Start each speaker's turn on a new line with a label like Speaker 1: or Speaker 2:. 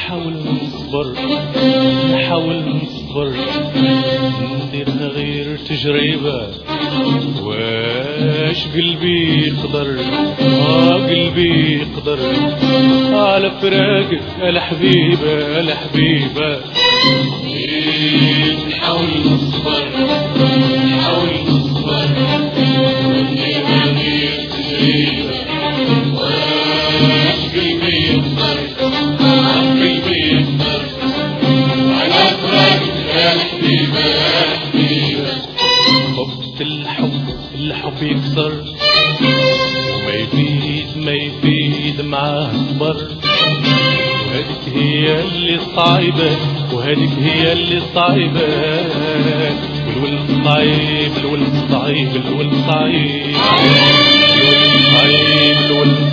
Speaker 1: نحاول نصبر نحاول نصبر نديرها غير تجربة واش قلبي يقدر قلبي يقدر على فراقك الحبيبة الحبيبة نحاول نصبر نحاول نصبر نديرها غير تجربة واش قلبي يقدر قلبي يقدر على فراقك الحبيبة الحبيبة خبط الحب يكسر وما يفيد ما يفيد معاه صبر وهذيك هي اللي صعيبة وهذيك هي اللي صعيبة والولد صعيب الولد صعيب الولد صعيب الولد صعيب الولد